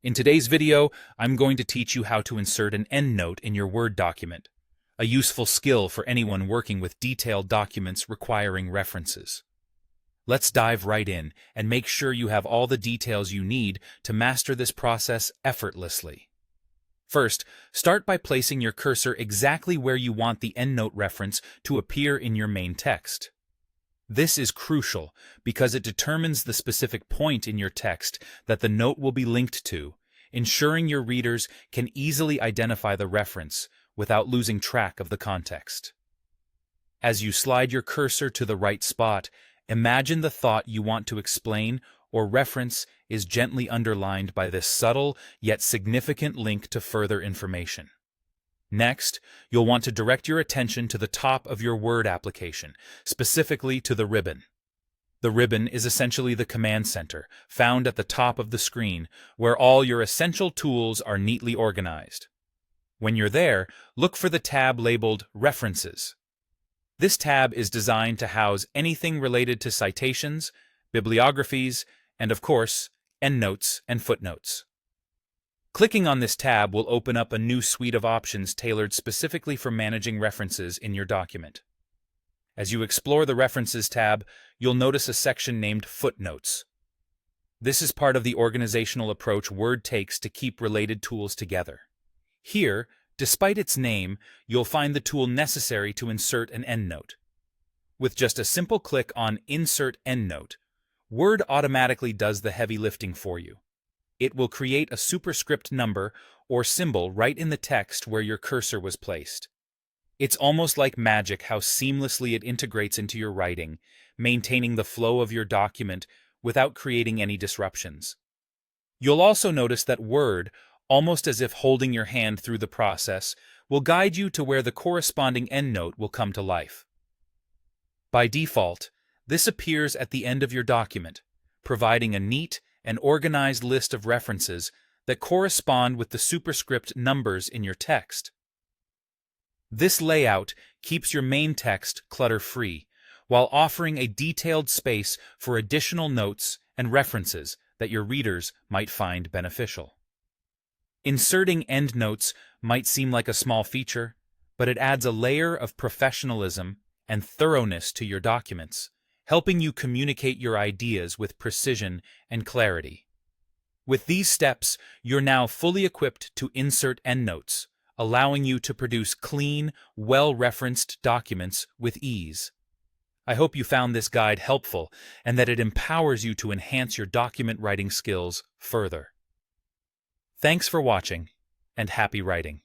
In today's video, I'm going to teach you how to insert an endnote in your Word document, a useful skill for anyone working with detailed documents requiring references. Let's dive right in and make sure you have all the details you need to master this process effortlessly. First, start by placing your cursor exactly where you want the endnote reference to appear in your main text. This is crucial because it determines the specific point in your text that the note will be linked to, ensuring your readers can easily identify the reference without losing track of the context. As you slide your cursor to the right spot, imagine the thought you want to explain or reference is gently underlined by this subtle yet significant link to further information. Next, you'll want to direct your attention to the top of your Word application, specifically to the ribbon. The ribbon is essentially the command center, found at the top of the screen, where all your essential tools are neatly organized. When you're there, look for the tab labeled References. This tab is designed to house anything related to citations, bibliographies, and of course, endnotes and footnotes. Clicking on this tab will open up a new suite of options tailored specifically for managing references in your document. As you explore the References tab, you'll notice a section named Footnotes. This is part of the organizational approach Word takes to keep related tools together. Here, despite its name, you'll find the tool necessary to insert an endnote. With just a simple click on Insert Endnote, Word automatically does the heavy lifting for you. It will create a superscript number or symbol right in the text where your cursor was placed. It's almost like magic how seamlessly it integrates into your writing, maintaining the flow of your document without creating any disruptions. You'll also notice that Word, almost as if holding your hand through the process, will guide you to where the corresponding endnote will come to life. By default, this appears at the end of your document, providing a neat and organized list of references that correspond with the superscript numbers in your text. This layout keeps your main text clutter-free, while offering a detailed space for additional notes and references that your readers might find beneficial. Inserting endnotes might seem like a small feature, but it adds a layer of professionalism and thoroughness to your documents, helping you communicate your ideas with precision and clarity. With these steps, you're now fully equipped to insert endnotes, allowing you to produce clean, well-referenced documents with ease. I hope you found this guide helpful and that it empowers you to enhance your document writing skills further. Thanks for watching, and happy writing.